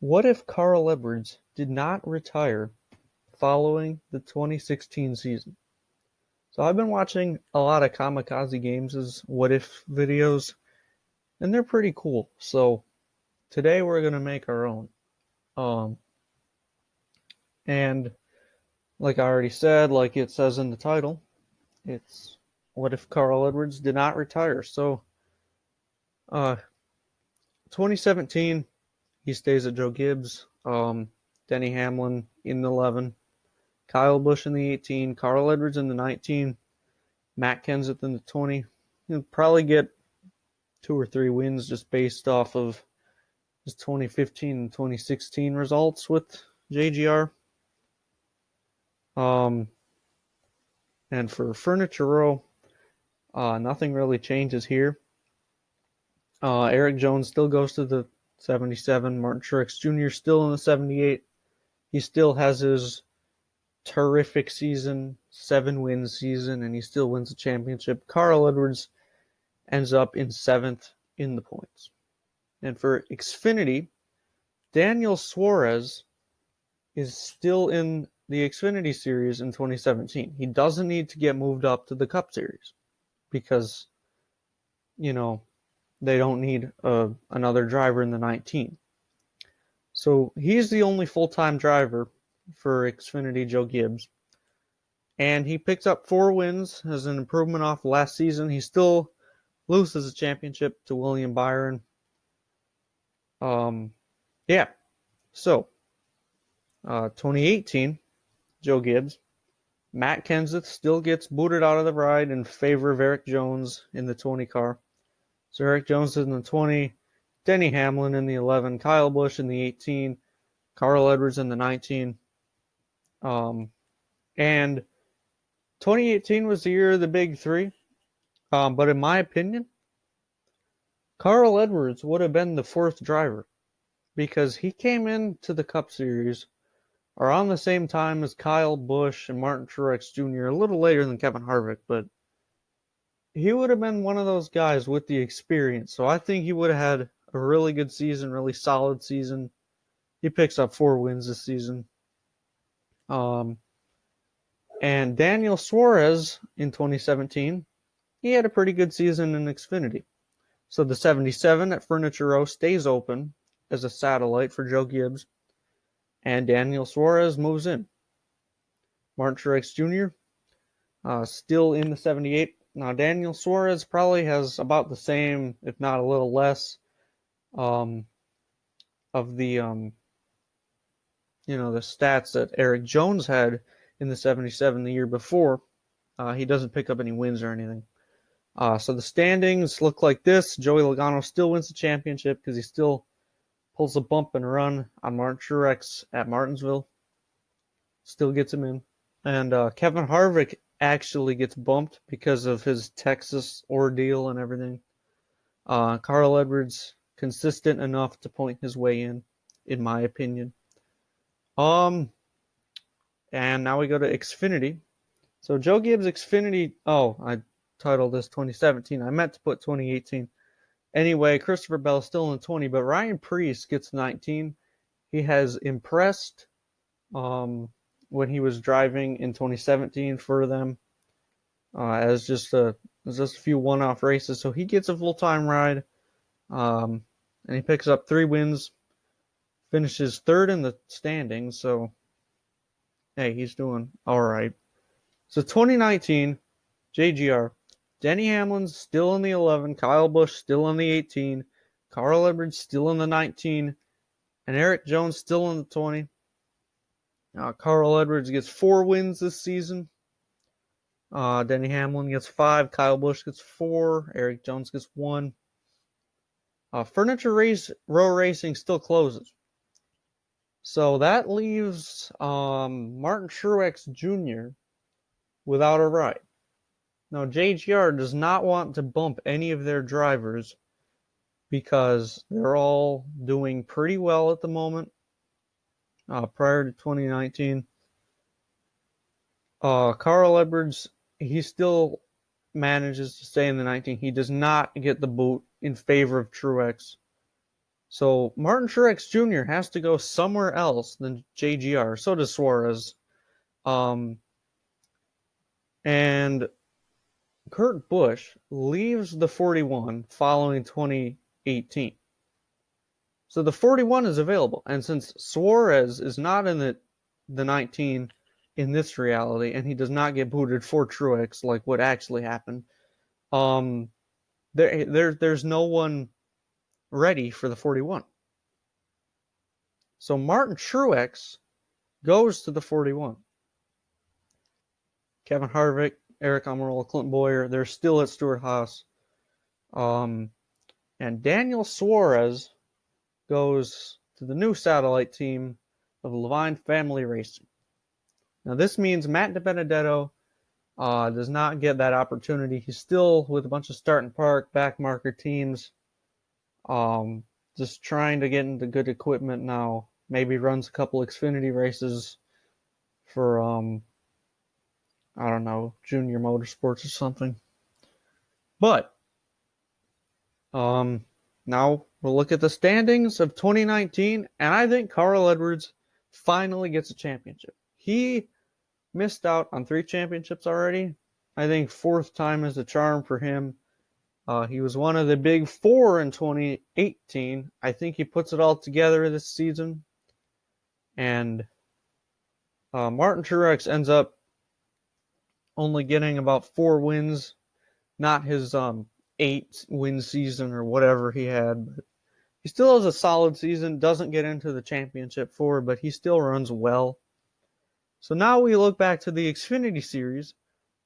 What if Carl Edwards did not retire following the 2016 season? So I've been watching a lot of Kamikaze Games' what if videos, and they're pretty cool. So today we're going to make our own. Um, and like I already said, like it says in the title, it's what if Carl Edwards did not retire? So, uh, 2017, he stays at Joe Gibbs. Denny Hamlin in the 11, Kyle Busch in the 18, Carl Edwards in the 19, Matt Kenseth in the 20. He'll probably get 2 or 3 wins just based off of his 2015 and 2016 results with JGR. Um, and for Furniture Row, nothing really changes here. Eric Jones still goes to the 77. Martin Truex Jr. still in the 78. He still has his terrific season, 7-win season, and he still wins the championship. Carl Edwards ends up in 7th in the points. And for Xfinity, Daniel Suarez is still in the Xfinity Series in 2017. He doesn't need to get moved up to the Cup Series because, they don't need another driver in the 19. So he's the only full-time driver for Xfinity Joe Gibbs. And he picked up 4 wins as an improvement off last season. He still loses a championship to William Byron. Yeah. So, 2018, Joe Gibbs. Matt Kenseth still gets booted out of the ride in favor of Eric Jones in the 20 car. So Eric Jones in the 20, Denny Hamlin in the 11, Kyle Busch in the 18, Carl Edwards in the 19. And 2018 was the year of the big three. But in my opinion, Carl Edwards would have been the 4th driver because he came into the Cup Series around the same time as Kyle Busch and Martin Truex Jr., a little later than Kevin Harvick, but he would have been one of those guys with the experience. So I think he would have had a really good season, really solid season. He picks up 4 wins this season. And Daniel Suarez in 2017, he had a pretty good season in Xfinity. So the 77 at Furniture Row stays open as a satellite for Joe Gibbs, and Daniel Suarez moves in. Martin Truex Jr. Still in the 78. Now Daniel Suarez probably has about the same, if not a little less, of the the stats that Eric Jones had in the 77 the year before. He doesn't pick up any wins or anything. So the standings look like this. Joey Logano still wins the championship because he still pulls a bump and run on Martin Truex at Martinsville. Still gets him in. And Kevin Harvick actually gets bumped because of his Texas ordeal and everything. Carl Edwards, consistent enough to point his way in my opinion. And now we go to Xfinity. So Joe Gibbs Xfinity. Oh, I titled this 2017. I meant to put 2018. Anyway, Christopher Bell still in the 20, but Ryan Preece gets 19. He has impressed when he was driving in 2017 for them as just a few one-off races. So he gets a full-time ride, and he picks up 3 wins, finishes 3rd in the standings. So, hey, he's doing all right. So 2019, JGR. Denny Hamlin's still in the 11, Kyle Busch still in the 18, Carl Edwards still in the 19, and Eric Jones still in the 20. Carl Edwards gets 4 wins this season. Denny Hamlin gets 5, Kyle Busch gets 4, Eric Jones gets 1. Furniture Row Racing still closes. So that leaves Martin Truex Jr. without a ride. Now, JGR does not want to bump any of their drivers because they're all doing pretty well at the moment prior to 2019. Carl Edwards, he still manages to stay in the 19. He does not get the boot in favor of Truex. So Martin Truex Jr. has to go somewhere else than JGR. So does Suarez. And Kurt Busch leaves the 41 following 2018. So the 41 is available. And since Suarez is not in the 19 in this reality, and he does not get booted for Truex like what actually happened, there's no one ready for the 41. So Martin Truex goes to the 41. Kevin Harvick, Eric Almirola, Clint Bowyer, they're still at Stewart Haas. And Daniel Suarez goes to the new satellite team of Levine Family Racing. Now this means Matt DiBenedetto does not get that opportunity. He's still with a bunch of start and park backmarker teams, just trying to get into good equipment now. Maybe runs a couple Xfinity races for I don't know, Junior Motorsports or something. But now we'll look at the standings of 2019, and I think Carl Edwards finally gets a championship. He missed out on 3 championships already. I think 4th time is a charm for him. He was one of the big 4 in 2018. I think he puts it all together this season. And Martin Truex ends up only getting about 4 wins, not his 8-win season or whatever he had. But he still has a solid season, doesn't get into the championship 4, but he still runs well. So now we look back to the Xfinity Series.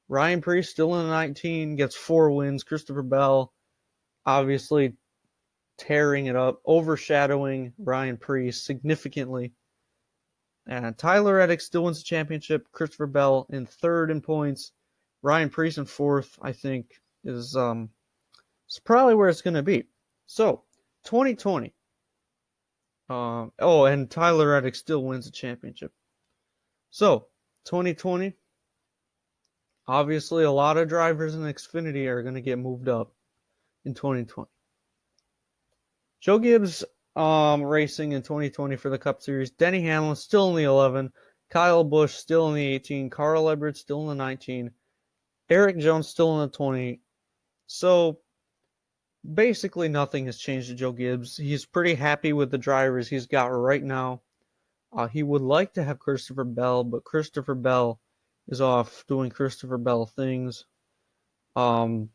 Ryan Preece still in the 19, gets 4 wins. Christopher Bell obviously tearing it up, overshadowing Ryan Preece significantly. And Tyler Reddick still wins the championship. Christopher Bell in 3rd in points. Ryan Preece in 4th, I think, is it's probably where it's going to be. So, 2020. And Tyler Reddick still wins the championship. So, 2020. Obviously, a lot of drivers in Xfinity are going to get moved up in 2020. Joe Gibbs racing in 2020 for the Cup Series. Denny Hamlin still in the 11. Kyle Busch still in the 18. Carl Edwards still in the 19. Eric Jones still in the 20. So basically nothing has changed to Joe Gibbs. He's pretty happy with the drivers he's got right now. He would like to have Christopher Bell, but Christopher Bell is off doing Christopher Bell things. So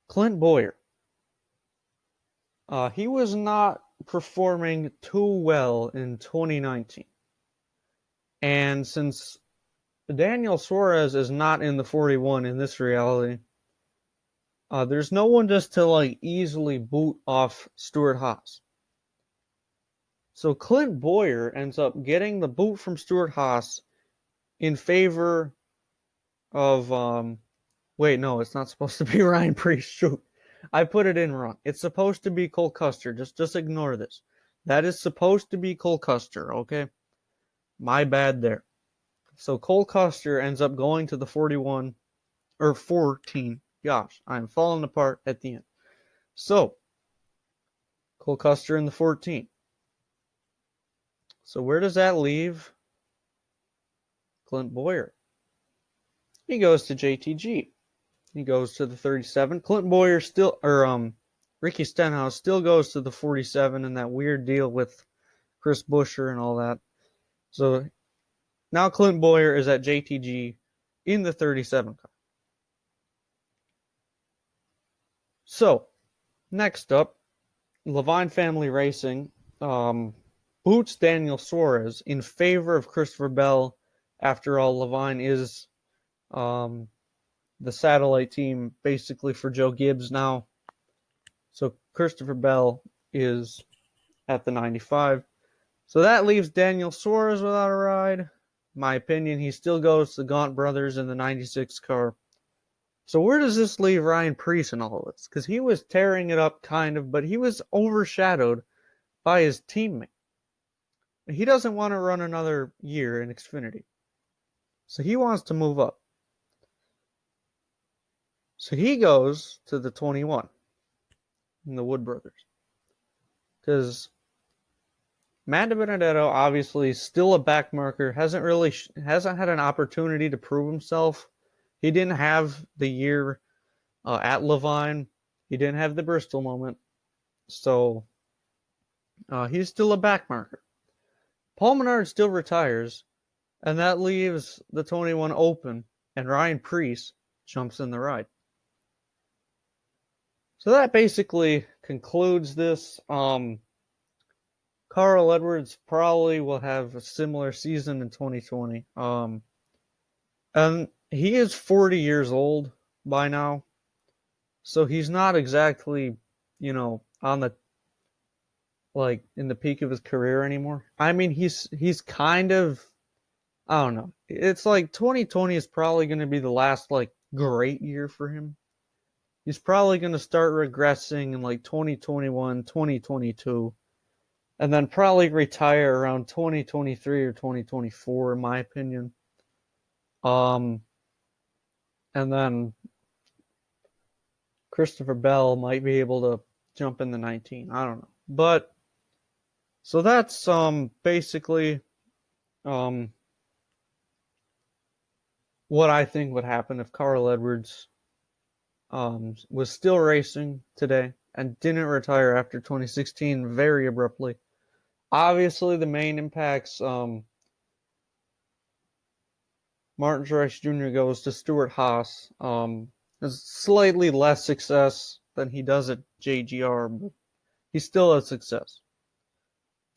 Clint Bowyer. He was not performing too well in 2019. And since Daniel Suarez is not in the 41 in this reality, there's no one just to easily boot off Stewart Haas. So Clint Bowyer ends up getting the boot from Stewart Haas in favor of it's not supposed to be Ryan Preece. Shoot. I put it in wrong. It's supposed to be Cole Custer. Just ignore this. That is supposed to be Cole Custer, okay? My bad there. So Cole Custer ends up going to the 41 or 14. Gosh, I'm falling apart at the end. So Cole Custer in the 14. So where does that leave Clint Bowyer? He goes to JTG. He goes to the 37. Clint Bowyer Ricky Stenhouse still goes to the 47 in that weird deal with Chris Buescher and all that. So now Clint Bowyer is at JTG in the 37 car. So next up, Levine Family Racing boots Daniel Suarez in favor of Christopher Bell. After all, Levine is the satellite team basically for Joe Gibbs now. So Christopher Bell is at the 95. So that leaves Daniel Suarez without a ride. My opinion, he still goes to the Gaunt brothers in the 96 car. So where does this leave Ryan Preece in all of this? Because he was tearing it up kind of, but he was overshadowed by his teammate. He doesn't want to run another year in Xfinity. So he wants to move up. So he goes to the 21 in the Wood Brothers. Because Matt DiBenedetto obviously still a back marker, hasn't had an opportunity to prove himself. He didn't have the year at Levine. He didn't have the Bristol moment. So he's still a back marker. Paul Menard still retires, and that leaves the 21 open, and Ryan Preece jumps in the ride. So that basically concludes this. Carl Edwards probably will have a similar season in 2020. And he is 40 years old by now. So he's not exactly, on the in the peak of his career anymore. I mean, he's kind of, I don't know. It's like 2020 is probably going to be the last great year for him. He's probably going to start regressing in 2021, 2022. And then probably retire around 2023 or 2024, in my opinion. And then Christopher Bell might be able to jump in the 19. I don't know. But so that's basically what I think would happen if Carl Edwards was still racing today and didn't retire after 2016 very abruptly. Obviously, the main impacts, Martin Truex Jr. goes to Stewart Haas. Has slightly less success than he does at JGR, but he still has success.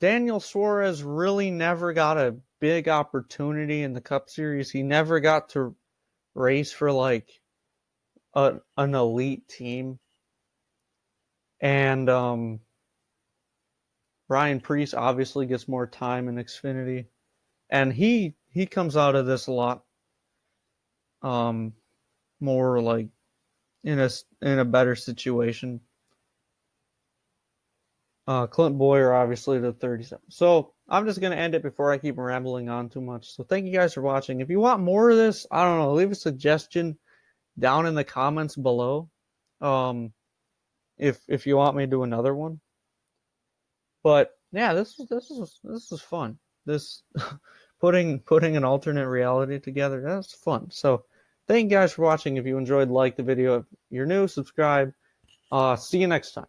Daniel Suarez really never got a big opportunity in the Cup Series. He never got to race for an elite team. And Ryan Preece obviously gets more time in Xfinity, and he comes out of this a lot more in a better situation. Clint Boyer obviously the 37. So I'm just gonna end it before I keep rambling on too much. So thank you guys for watching. If you want more of this, I don't know, leave a suggestion down in the comments below. If you want me to do another one. But yeah, this is fun. This putting an alternate reality together, that's fun. So thank you guys for watching. If you enjoyed, like the video. If you're new, subscribe. See you next time.